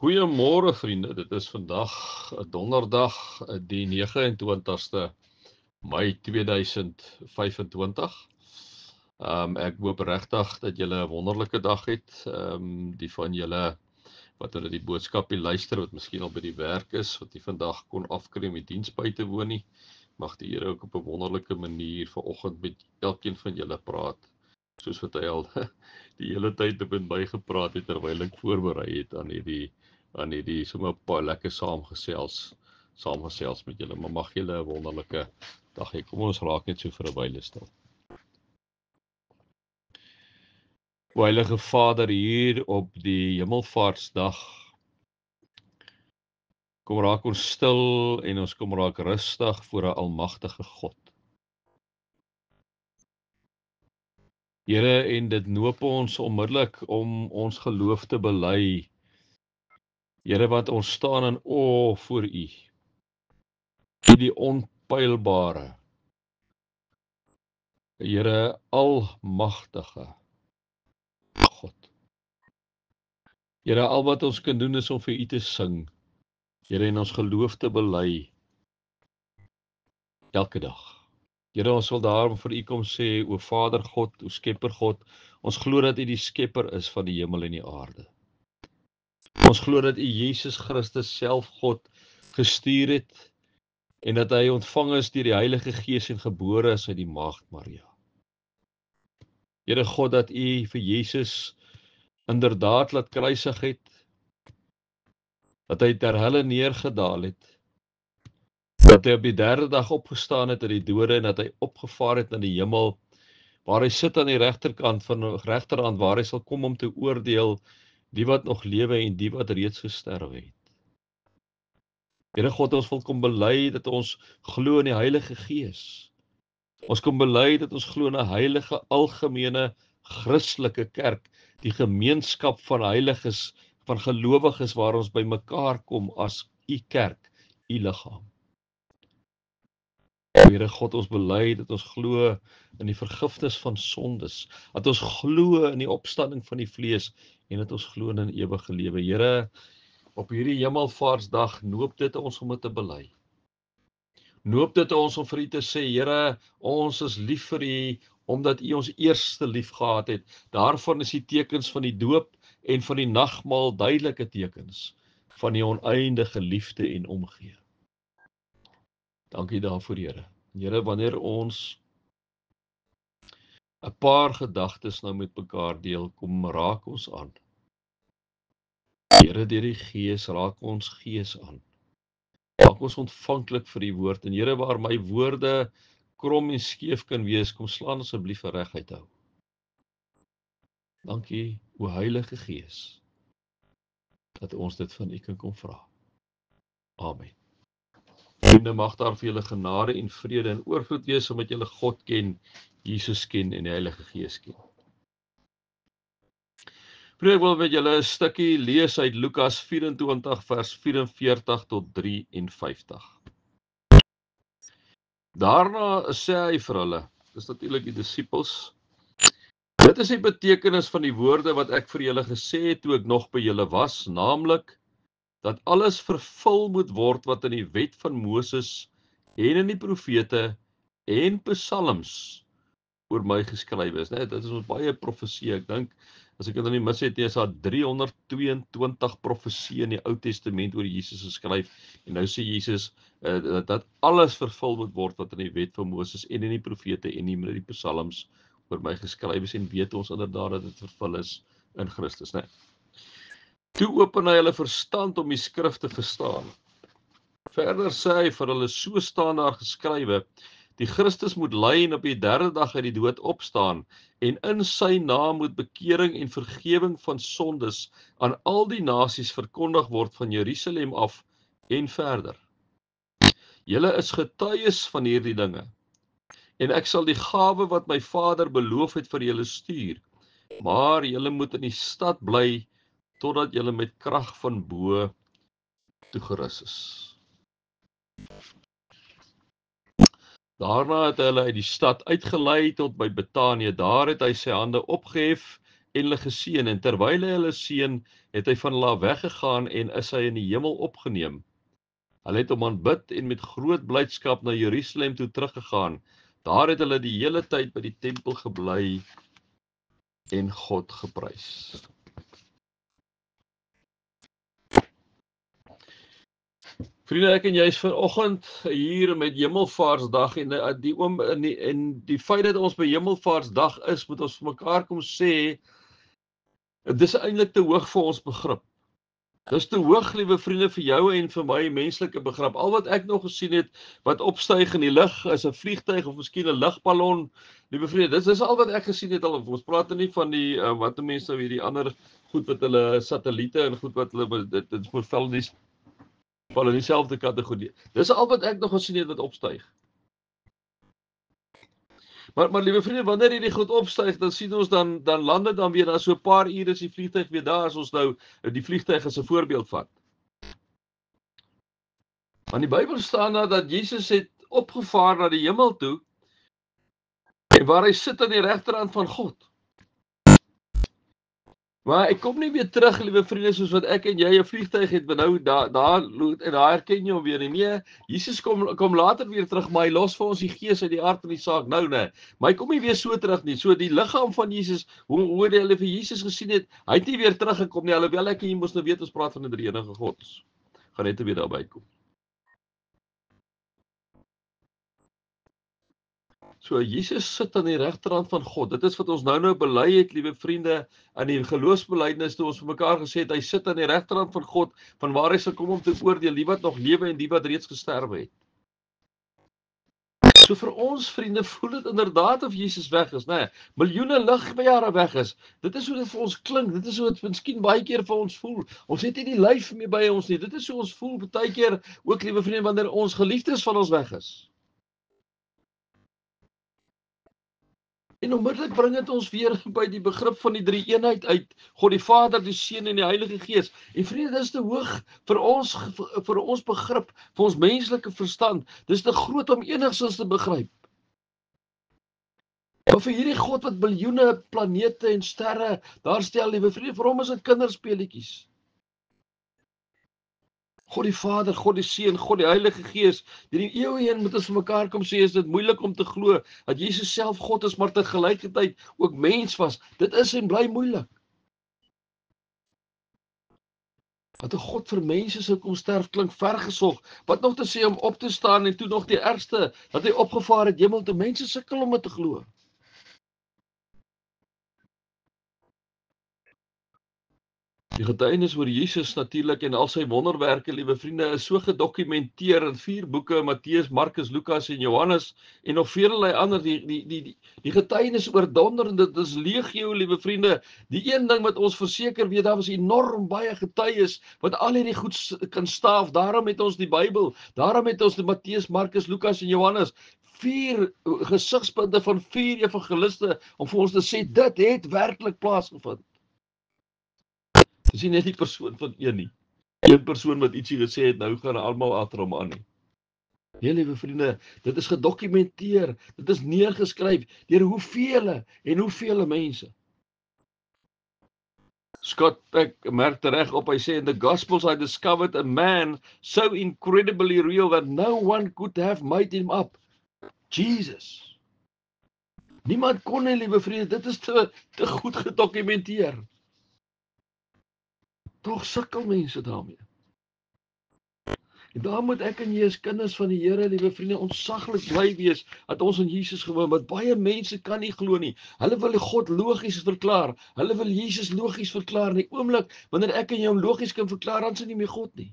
Goeiemôre vriende, dit is vandag donderdag die 29ste Mei 2025. Ek hoop regtig dat julle 'n wonderlike dag het. Die van julle wat hulle die boodskapie luister, wat miskien al by die werk is, wat nie vandag kon afkry om die diens by te woon nie, mag die Here ook op 'n wonderlike manier vanoggend met elkeen van julle praat, soos wat hy al die hele tyd op en by gepraat het terwyl ek voorberei het aan hierdie sommer 'n paar lekker saamgesels met julle, maar mag julle 'n wonderlike dag hê. Kom ons raak net so vir 'n wyle stil. O Heilige Vader, hier op die Hemelvaartsdag, kom raak ons stil en ons kom raak rustig voor 'n almagtige God. Here, en dit noop ons onmiddellik om ons geloof te bely. Here, wat ons staan in awe voor U. U die onpylbare. Here, almagtige God. Here, al wat ons kan doen is om vir U te sing. Here, en ons geloof te bely elke dag. Here, ons wil daarom vir U kom sê, o Vader God, o Skepper God, ons glo dat U die Skepper is van die hemel en die aarde. Ons glo dat U Jesus Christus self God gestuur het en dat hy ontvang is deur die Heilige Gees en gebore is uit die Maagd Maria. Here God, dat U vir Jesus inderdaad laat kruisig het, dat hy ter helle neergedaal het, dat hy op die derde dag opgestaan het uit die dode en dat hy opgevaar het na die hemel, waar hy sit aan die regterkant regterhand, waar hy sal kom om te oordeel die wat nog lewe en die wat reeds gesterf het. Here God, ons wil kom bely dat ons glo in die Heilige Gees. Ons kom bely dat ons glo in 'n heilige algemene Christelike kerk, die gemeenskap van heiliges, van gelowiges waar ons by mekaar kom as U kerk, U liggaam. Here God, ons bely dat ons glo in die vergifnis van sondes, dat ons glo in die opstanding van die vlees en dat ons glo in 'n ewige lewe. Here, op hierdie Hemelvaartsdag noop dit ons om dit te bely. Noop dit ons om vir U te sê, Here, ons is lief vir U, omdat U ons eerste lief gehad het. Daarvan is die tekens van die doop en van die nagmaal duidelike tekens van die oneindige liefde en omgee. Dankie daarvoor, Here. Here, wanneer ons 'n paar gedagtes nou met mekaar deel, kom raak ons aan. Here, deur die Gees raak ons gees aan. Maak ons ontvanklik vir die woord, en Here, waar my woorde krom en skeef kan wees, kom slaan asseblief reguit hou. Dankie, o Heilige Gees, dat ons dit van U kan kom vra. Amen. Vriende, mag daar vir julle genade en vrede en oorvloed wees, omdat julle God ken, Jesus ken en die Heilige Gees ken. Vriende, ek wil met julle 'n stukkie lees uit Lukas 24 vers 44 tot 53. Daarna sê hy vir hulle, dis natuurlik die disippels, dit is die betekenis van die woorde wat ek vir julle gesê het toe ek nog by julle was, naamlik dat alles vervul moet word wat in die wet van Moses en in die profete en psalms oor my geskryf is. Dit is ons baie profesie. Ek dink, as ek dit nou nie mis het, is daar 322 profesie in die Ou Testament oor Jesus geskryf, en nou sê Jesus dat alles vervul moet word wat in die wet van Moses en in die profete en in die psalms oor my geskryf is, en weet ons inderdaad dat dit vervul is in Christus, né? Toe open hy hulle verstand om die skrif te verstaan. Verder sê hy vir hulle, so staan daar geskrywe, die Christus moet ly en op die derde dag uit die dood opstaan, en in sy naam moet bekering en vergewing van sondes aan al die nasies verkondig word van Jerusalem af en verder. Julle is getuies van hierdie dinge, en ek sal die gawe wat my Vader beloof het vir julle stuur, maar julle moet in die stad bly, totdat julle met krag van bo toegerus is. Daarna het hy hulle uit die stad uitgelei tot by Betanië. Daar het hy sy hande opgehef en hulle geseën, en terwyl hy hulle seën, het hy van hulle af weggegaan en is hy in die hemel opgeneem. Hulle het hom aanbid en met groot blydskap na Jerusalem toe teruggegaan. Daar het hulle die hele tyd by die tempel gebly en God geprys. Vriende, ek en jy is vanoggend hier met Hemelvaartsdag en die feit dat ons by Hemelvaartsdag is, moet ons vir mekaar kom sê, dis eintlik te hoog vir ons begrip. Dis te hoog, liewe vriende, vir jou en vir my menslike begrip. Al wat ek nog gesien het wat opstyg in die lug is 'n vliegtuig of miskien 'n lugballon. Liewe vriende, dis al wat ek gesien het al. Ons praat nie van die wat mense nou hierdie ander goed wat hulle satelliete en goed wat hulle dit moet val in dieselfde kategorie. Dis al wat ek nog gesien het wat opstyg. Maar liewe vriende, wanneer hierdie goed opstyg, dan sien ons dan land dit dan weer na so 'n paar ure is die vliegtuig weer daar, as ons nou die vliegtuig as 'n voorbeeld vat. Want die Bybel staan daar dat Jesus het opgevaar na die hemel toe en waar hy sit aan die regterhand van God. Maar ek kom nie weer terug, liewe vriende, soos wat ek en jy 'n vliegtuig het, nou daar herken jy hom weer nie. Nee, Jesus kom later weer terug, maar hy los vir ons die gees uit die aard van die saak nou, nee. Maar hy kom nie weer so terug nie. So die liggaam van Jesus, hoe hulle vir Jesus gesien het, hy het nie weer teruggekom nie, alhoewel ek en jy moes nou weet ons praat van 'n drie-enige God. Gaan net weer daarby kom. So Jesus sit aan die regterhand van God. Dit is wat ons nou bely het, liewe vriende, in die geloofsbelijdenis toe ons vir mekaar gesê het, hy sit aan die regterhand van God, van waar hy sal kom om te oordeel die wat nog lewe en die wat reeds gesterwe het. So vir ons vriende voel dit inderdaad of Jesus weg is, né? Miljoene ligjare weg is. Dit is hoe dit vir ons klink. Dit is hoe dit miskien baie keer vir ons voel. Ons het nie die lyf meer by ons nie. Dit is hoe ons voel baie keer ook, liewe vriende, wanneer ons geliefdes van ons weg is. En onmiddellik bring dit ons weer by die begrip van die drie eenheid uit. God die Vader, die Seun en die Heilige Gees. En vriende, dis te hoog vir ons begrip, vir ons menslike verstand. Dis te groot om enigstens te begryp. Maar vir hierdie God wat biljoene planete en sterre daar stel, liewe vriende, vir hom is dit kinderspeletjies. God die Vader, God die Seun, God die Heilige Gees. Deur die eeue heen moet ons vir mekaar kom sê, is dit moeilik om te glo dat Jesus self God is, maar tegelijkertyd ook mens was. Dit is en bly moeilik. Dat 'n God vir mense sou kom sterf klink vergesog. Wat nog te sê om op te staan en toe nog die ergste, dat hy opgevaar het hemel toe. Mense sukkel om dit te glo. Die getuienis oor Jesus natuurlik en al sy wonderwerke, liewe vriende, is so gedokumenteer in 4 boeke, Matteus, Markus, Lukas en Johannes en nog vele ander. Die getuienis oordonderend, dit is legio, liewe vriende. Die een ding wat ons verseker weet, daar was enorm baie getuies wat al hierdie goed kan staaf. Daarom het ons die Bybel, daarom het ons die Matteus, Markus, Lukas en Johannes. 4 gesigspunte van 4 evangeliste om vir ons te sê dit het werklik plaasgevind. Dis nie net die persoon van een nie. Een persoon wat ietsie gesê het, nou gaan almal agter hom aan nie. Nee, liewe vriende, dit is gedokumenteer, dit is neergeskryf deur hoeveel mense. Scott Peck merkte reg op, hy sê in the Gospels I discovered a man so incredibly real that no one could have made him up. Jesus. Niemand kon nie, liewe vriende, dit is te goed gedokumenteer. Tog sukkel mense daarmee. En daar moet ek en jy as kinders van die Here, liewe vriende, ontsaglik bly wees dat ons in Jesus glo, want baie mense kan nie glo nie. Hulle wil God logies verklaar. Hulle wil Jesus logies verklaar. In die oomblik wanneer ek en jy hom logies kan verklaar, dan is hy nie meer God nie.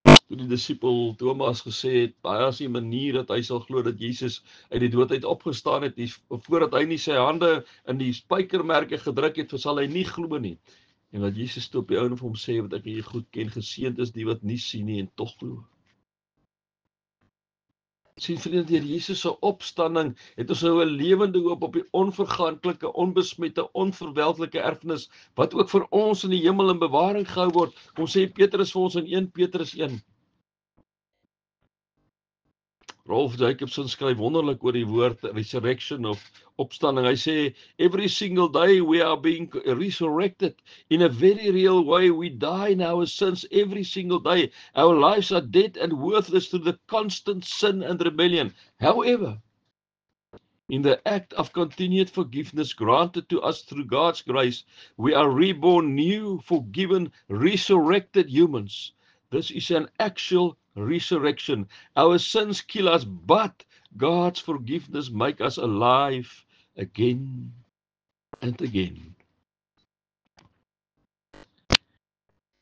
Toe die disipel Thomas gesê het, baie is die manier dat hy sal glo dat Jesus uit die dood uit opgestaan het, voordat hy nie sy hande in die spykermerke gedruk het, sal hy nie glo nie. En wat Jesus toe op die ouene vir hom sê, wat ek hier goed ken, geseënd is die wat nie sien nie en tog glo. Sien vriende, deur Jesus se opstanding het ons nou 'n lewende hoop op die onvergaanklike, onbesmette, onverwelklike erfenis, wat ook vir ons in die hemel in bewaring gehou word. Kom sê Petrus vir ons in 1 Petrus 1. Rolf Jacobson skryf wonderlik oor die woord resurrection of opstanding. Hy sê, every single day we are being resurrected in a very real way. We die in our sins every single day. Our lives are dead and worthless to the constant sin and rebellion. However, in the act of continued forgiveness granted to us through God's grace, we are reborn new, forgiven, resurrected humans. This is an actual resurrection. Our sins kill us, but God's forgiveness make us alive again and again.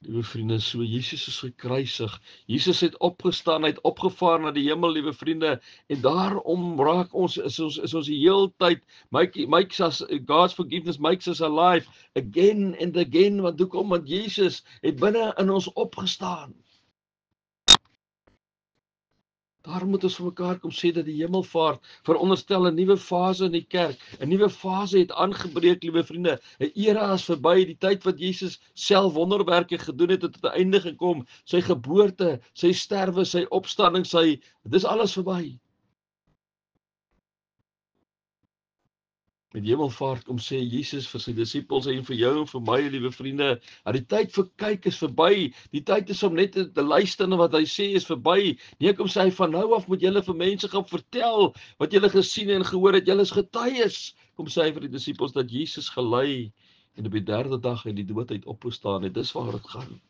Liewe vriende, so Jesus is gekruisig. Jesus het opgestaan, hy het opgevaar na die hemel, liewe vriende, en daarom raak ons is ons die heeltyd makes us God's forgiveness makes us alive again and again. Want hoekom? Want Jesus het binne in ons opgestaan. Daarom moet ons vir mekaar kom sê dat die hemelvaart veronderstel 'n nuwe fase in die kerk. 'n Nuwe fase het aangebreek, liewe vriende. 'n Era is verby, die tyd wat Jesus self wonderwerke gedoen het tot 'n einde gekom. Sy geboorte, sy sterwe, sy opstanding, dis alles verby. Met hemelvaart kom sê Jesus vir sy disippels en vir jou en vir my, liewe vriende, dat die tyd vir kyk is verby. Die tyd is om net te luister na wat hy sê is verby. Nee, kom sê hy, van nou af moet julle vir mense gaan vertel wat julle gesien en gehoor het. Julle is getuies. Kom sê hy vir die disippels dat Jesus gelei en op die 3de dag uit die dood uit opgestaan het. Dis waar dit gaan.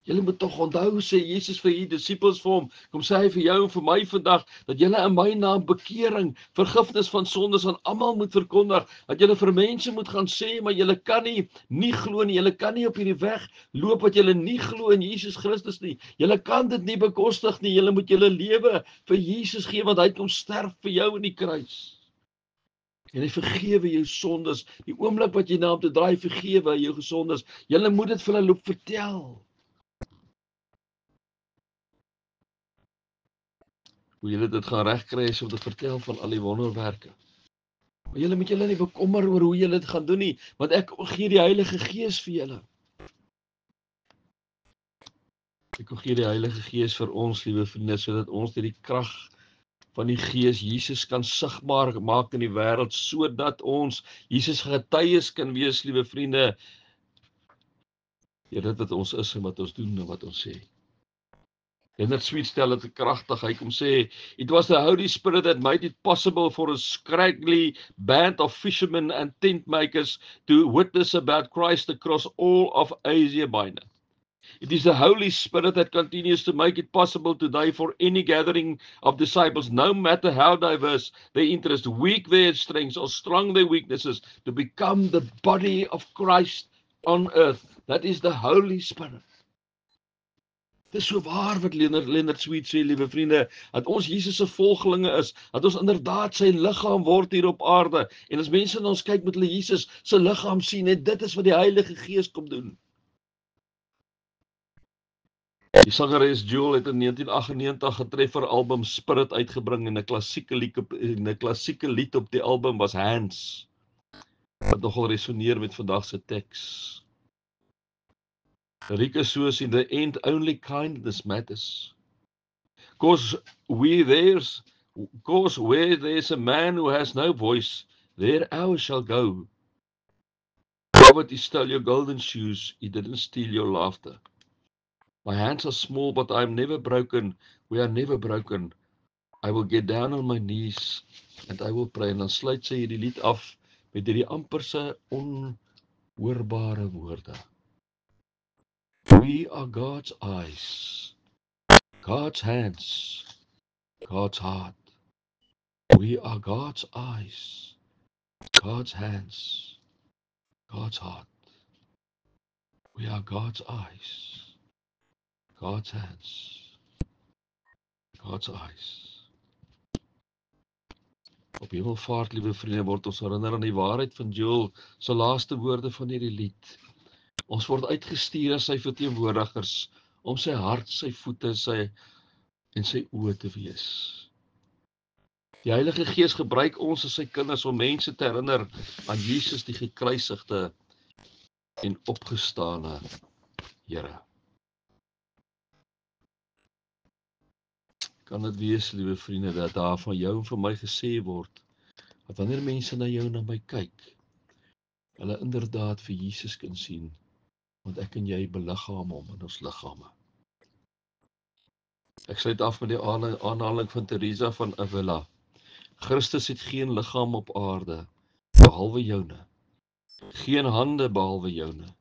Julle moet tog onthou, sê Jesus vir die disippels vir hom, kom sê hy vir jou en vir my vandag, dat julle in my naam bekering, vergifnis van sondes aan almal moet verkondig, dat julle vir mense moet gaan sê, maar julle kan nie glo nie, julle kan nie op hierdie weg loop wat julle nie glo in Jesus Christus nie. Julle kan dit nie bekostig nie, julle moet julle lewe vir Jesus gee, want hy het kom sterf vir jou in die kruis. En hy vergewe jou sondes. Die oomblik wat jy na hom toe draai, vergewe hy jou gesondes. Julle moet dit vir hulle loop vertel. Hoe julle dit gaan regkry is om te vertel van al die wonderwerke. Maar julle moet julle nie bekommer oor hoe julle dit gaan doen nie, want ek gee die Heilige Gees vir julle. Ek gee die Heilige Gees vir ons, liewe vriende, sodat ons deur die krag van die Gees Jesus kan sigbaar maak in die wêreld, sodat ons Jesus getuies kan wees, liewe vriende, dit wat ons is en wat ons doen en wat ons sê. Leonard Sweet stel dit kragtig. Hy kom sê, it was the Holy Spirit that made it possible for a scraggly band of fishermen and tent makers to witness about Christ across all of Asia Minor. It is the Holy Spirit that continues to make it possible today for any gathering of disciples, no matter how diverse their interests, weak their strengths, or strong their weaknesses, to become the body of Christ on earth. That is the Holy Spirit. Dit is so waar wat Leonard Sweet sê, liewe vriende, dat ons Jesus se volgelinge is, dat ons inderdaad sy liggaam word hier op aarde, en as mense na ons kyk met hulle Jesus se liggaam sien, net dit is wat die Heilige Gees kom doen. Die sangeres Jewel het in 1998 getreffer album Spirit uitgebring, en 'n klassieke lied op die album was Hands, wat nogal resoneer met vandag se teks. Rika soos in the end only kindness matters. Cause where there's a man who has no voice, there ours shall go. Poverty stole your golden shoes, he didn't steal your laughter. My hands are small, but I'm never broken. We are never broken. I will get down on my knees and I will pray. En dan sluit sy hierdie lied af met hierdie amperse onhoorbare woorde. We are God's eyes, God's hands, God's heart. We are God's eyes, God's hands, God's heart. We are God's eyes, God's hands, God's eyes. Op hemelvaart, liewe vriende, word ons herinner aan die waarheid van Joel se laaste woorde van hierdie lied. Ons word uitgestuur as sy verteenwoordigers om sy hart, sy voete, en sy oë te wees. Die Heilige Gees gebruik ons as sy kinders om mense te herinner aan Jesus, die gekruisigde en opgestane Here. Kan dit wees, liewe vriende, dat daar van jou en van my gesê word, dat wanneer mense na jou en na my kyk, hulle inderdaad vir Jesus kan sien, want ek en jy beliggaam hom in ons liggame. Ek sluit af met die aanhaling van Teresa van Avila. Christus het geen liggaam op aarde, behalwe joune. Geen hande behalwe joune.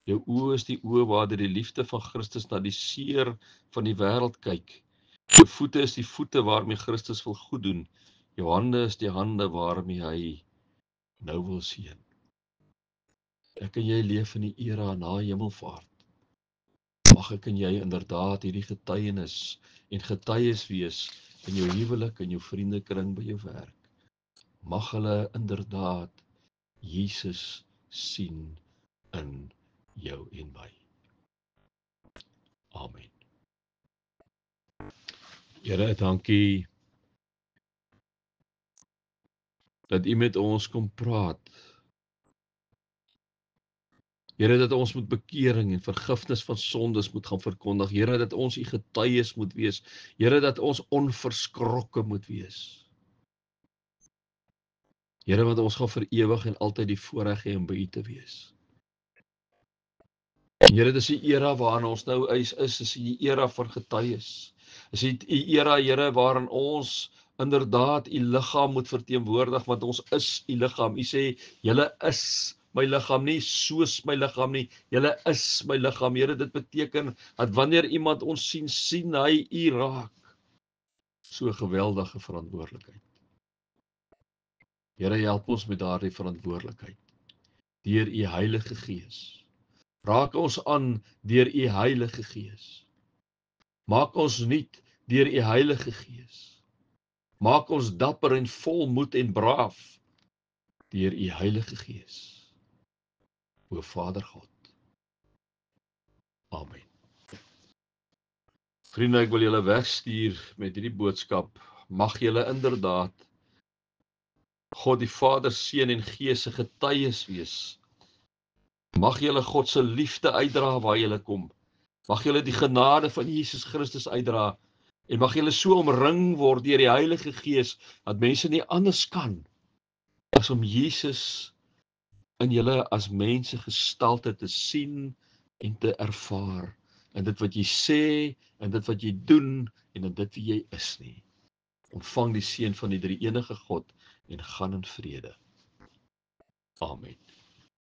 Jou oë is die oë waardeur die liefde van Christus na die seer van die wêreld kyk. Jou voete is die voete waarmee Christus wil goed doen. Jou hande is die hande waarmee hy nou wil seën. Ek en jy leef in die era na hemelvaart. Mag ek en jy inderdaad hierdie getuienis en getuies wees in jou huwelik, in jou vriendekring, by jou werk. Mag hulle inderdaad Jesus sien in jou en my. Amen. Here, dankie dat U met ons kom praat. Here, dat ons met bekering en vergifnis van sondes moet gaan verkondig. Here, dat ons U getuies moet wees. Here, dat ons onverskrokke moet wees. Here, want ons gaan vir ewig en altyd die voorreg hê om by U te wees. Here, dis die era waarin ons nou is die era van getuies. Is die era, Here, waarin ons inderdaad U liggaam moet verteenwoordig, want ons is U liggaam. U sê, julle is my liggaam, nie soos my liggaam nie, julle is my liggaam. Here, dit beteken dat wanneer iemand ons sien, sien hy U raak. So 'n geweldige verantwoordelikheid. Here, help ons met daardie verantwoordelikheid. Deur U Heilige Gees. Raak ons aan deur U Heilige Gees. Maak ons nuut deur U Heilige Gees. Maak ons dapper en vol moed en braaf deur U Heilige Gees. O Vader God. Amen. Vriende, ek wil julle wegstuur met hierdie boodskap. Mag julle inderdaad God die Vader, Seun en Gees se getuies wees. Mag julle God se liefde uitdra waar julle kom. Mag julle die genade van Jesus Christus uitdra en mag julle so omring word deur die Heilige Gees dat mense nie anders kan as om Jesus in julle as mense gestalte te sien en te ervaar in dit wat jy sê, in dit wat jy doen en in dit wie jy is nie. Ontvang die seën van die drie enige God en gaan in vrede. Amen.